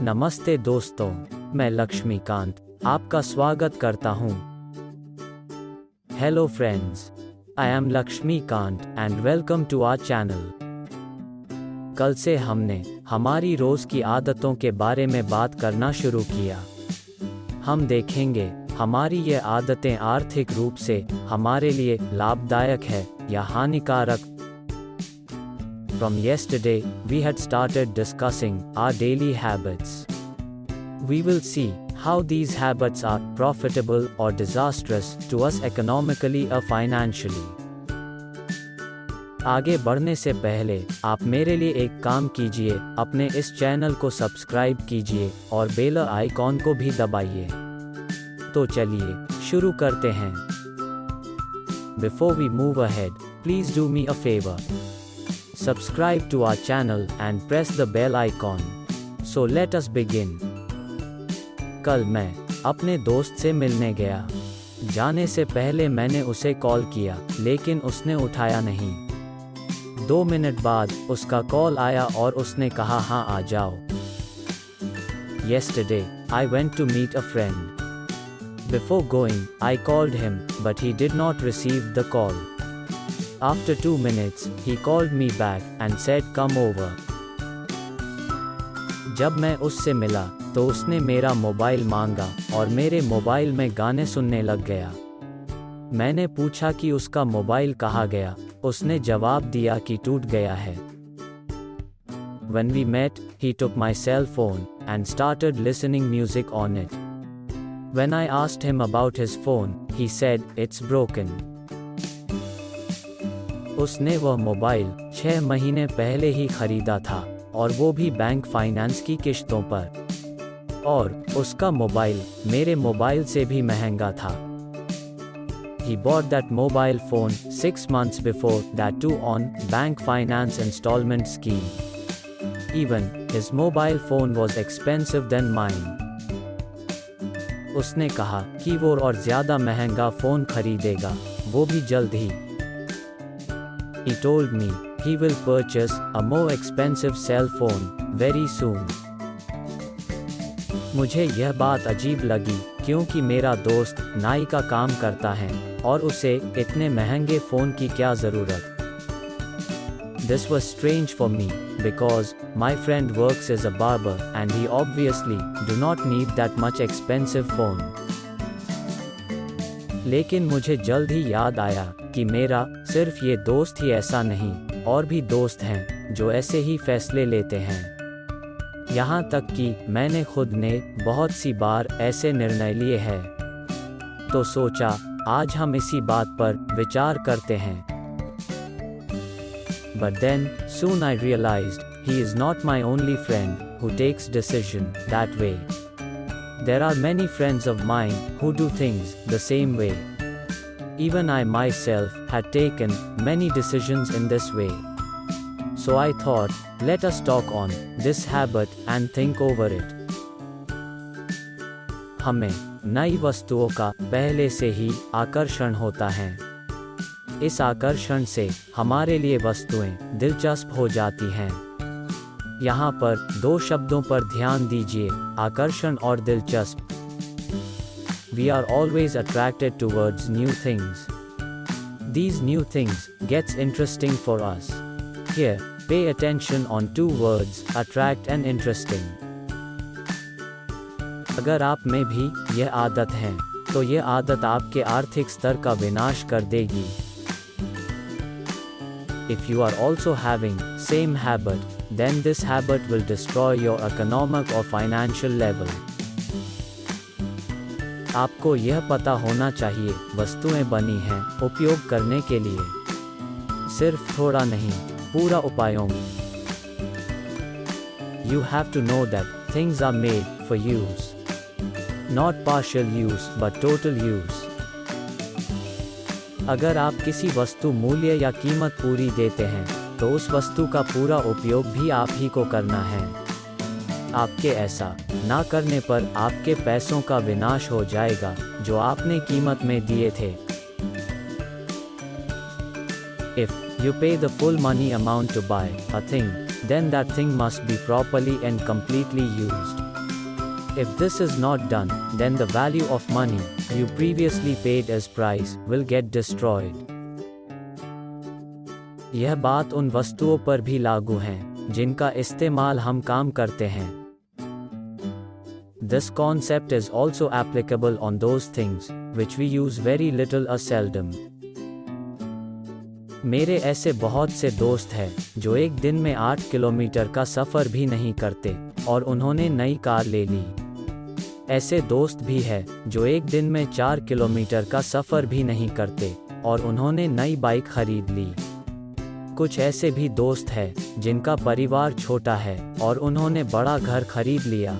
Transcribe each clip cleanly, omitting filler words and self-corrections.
नमस्ते दोस्तों, मैं लक्ष्मीकांत आपका स्वागत करता हूँ। Hello friends, I am Laxmikant and welcome to our channel. कल से हमने हमारी रोज की आदतों के बारे में बात करना शुरू किया। हम देखेंगे हमारी ये आदतें आर्थिक रूप से हमारे लिए लाभदायक है या हानिकारक। From yesterday, we had started discussing our daily habits. We will see how these habits are profitable or disastrous to us economically or financially. आगे बढ़ने से पहले आप मेरे लिए एक काम कीजिए, अपने इस चैनल को सब्सक्राइब कीजिए और बेल आइकॉन को भी दबाइए। तो चलिए शुरू करते हैं। Before we move ahead, please do me a favor. Subscribe to our channel and press the bell icon. So let us begin. कल मैं अपने दोस्त से मिलने गया। जाने से पहले मैंने उसे कॉल किया, लेकिन उसने उठाया नहीं। 2 मिनट बाद उसका कॉल आया और उसने कहा हाँ आ जाओ। Yesterday, I went to meet a friend. Before going, I called him, but he did not receive the call. After 2 minutes, he called me back and said come over. जब मैं उससे मिला तो उसने मेरा मोबाइल मांगा और मेरे मोबाइल में गाने सुनने लग गया। मैंने पूछा कि उसका मोबाइल कहाँ गया। उसने जवाब दिया कि टूट गया है। When we met, he took my cell phone and started listening music on it. When I asked him about his phone, he said it's broken. उसने वह मोबाइल 6 महीने पहले ही खरीदा था और वो भी बैंक फाइनेंस की किश्तों पर। और उसका मोबाइल मेरे मोबाइल से भी महंगा था। He bought that mobile phone 6 months before that too on bank finance installment scheme. Even his mobile phone was expensive than mine. उसने कहा कि वो और ज़्यादा महंगा फ़ोन खरीदेगा, वो भी जल्द ही। He told me he will purchase a more expensive cell phone very soon. मुझे यह बात अजीब लगी क्योंकि मेरा दोस्त नाई का काम करता है और उसे इतने महंगे फ़ोन की क्या ज़रूरत। This was strange for me because my friend works as a barber and he obviously do not need that much expensive phone. लेकिन मुझे जल्द ही याद आया कि मेरा सिर्फ ये दोस्त ही ऐसा नहीं, और भी दोस्त हैं जो ऐसे ही फैसले लेते हैं। यहाँ तक कि मैंने खुद ने बहुत सी बार ऐसे निर्णय लिए हैं। तो सोचा आज हम इसी बात पर विचार करते हैं। But then soon I realized he is not my only friend who takes decision that way. There are many friends of mine who do things the same way. Even I myself had taken many decisions in this way. So I thought, let us talk on this habit and think over it. हमें नई वस्तुओं का पहले से ही आकर्षण होता है। इस आकर्षण से हमारे लिए वस्तुएं दिलचस्प हो जाती हैं। यहाँ पर 2 शब्दों पर ध्यान दीजिए, आकर्षण और दिलचस्प। We are always attracted towards new things. These new things gets interesting for us. Here, pay attention on 2 words, attract and interesting. अगर आप में भी यह आदत है, तो यह आदत आपके आर्थिक स्तर का विनाश कर देगी। If you are also having same habit, then this habit will destroy your economic or financial level. आपको यह पता होना चाहिए, वस्तुएं बनी हैं उपयोग करने के लिए, सिर्फ थोड़ा नहीं, पूरा उपायों में। You have to know that things are made for use. Not partial use but total use. अगर आप किसी वस्तु मूल्य या कीमत पूरी देते हैं, तो उस वस्तु का पूरा उपयोग भी आप ही को करना है। आपके ऐसा ना करने पर आपके पैसों का विनाश हो जाएगा जो आपने कीमत में दिए थे। If you pay the full money amount to buy a thing, then that thing must be properly and completely used. If this is not done, then the value of money you previously paid as price will get destroyed. यह बात उन वस्तुओं पर भी लागू है जिनका इस्तेमाल हम काम करते हैं. This concept is also applicable on those things which we use very little or seldom. मेरे ऐसे बहुत से दोस्त हैं जो एक दिन में 8 किलोमीटर का सफ़र भी नहीं करते और उन्होंने नई कार ले ली. ऐसे दोस्त भी हैं जो एक दिन में 4 किलोमीटर का सफ़र भी नहीं करते और उन्होंने नई बाइक खरीद ली. कुछ ऐसे भी दोस्त हैं जिनका परिवार छोटा है और उन्होंने बड़ा घर खरीद लिया.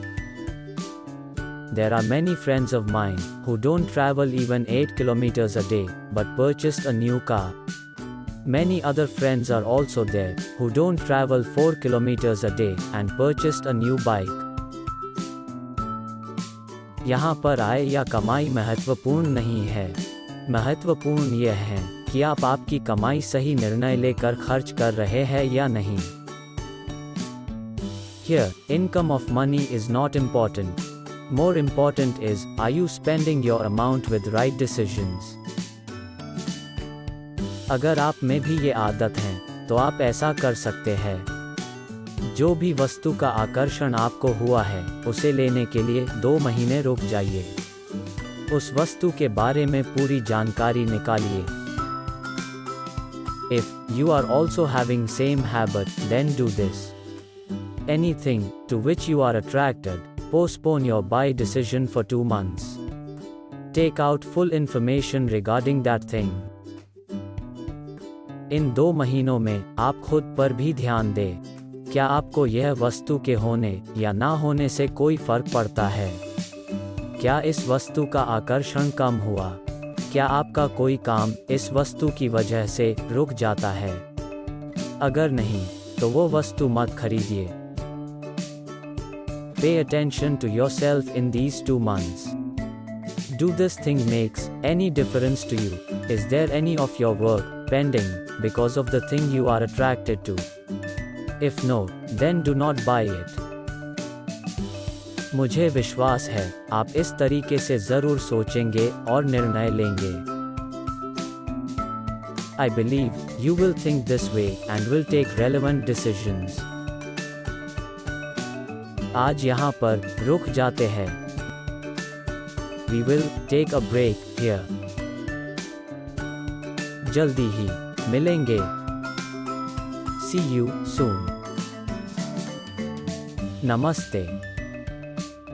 There are many friends of mine who don't travel even 8 kilometers a day but purchased a new car. Many other friends are also there who don't travel 4 kilometers a day and purchased a new bike. यहाँ पर आय या कमाई महत्वपूर्ण नहीं है. महत्वपूर्ण यह है कि आप आपकी कमाई सही निर्णय लेकर खर्च कर रहे हैं या नहीं. Here, income of money is not important. More important is, are you spending your amount with right decisions? अगर आप में भी ये आदत है तो आप ऐसा कर सकते हैं. जो भी वस्तु का आकर्षण आपको हुआ है उसे लेने के लिए 2 महीने रुक जाइए. उस वस्तु के बारे में पूरी जानकारी निकालिए. If you are also having same habit, then do this. Anything to which you are attracted, postpone your buy decision for 2 months. Take out full information regarding that thing. इन 2 महीनों में आप खुद पर भी ध्यान दें. क्या आपको यह वस्तु के होने या ना होने से कोई फर्क पड़ता है? क्या इस वस्तु का आकर्षण कम हुआ? क्या आपका कोई काम इस वस्तु की वजह से रुक जाता है? अगर नहीं, तो वो वस्तु मत खरीदिए. Pay attention to yourself in these 2 months. Do this thing makes any difference to you? Is there any of your work pending because of the thing you are attracted to? If no, then do not buy it. मुझे विश्वास है आप इस तरीके से जरूर सोचेंगे और निर्णय लेंगे. I believe you will think this way and will take relevant decisions. आज यहाँ पर रुक जाते हैं. We will take a break here. जल्दी ही मिलेंगे. See you soon. नमस्ते.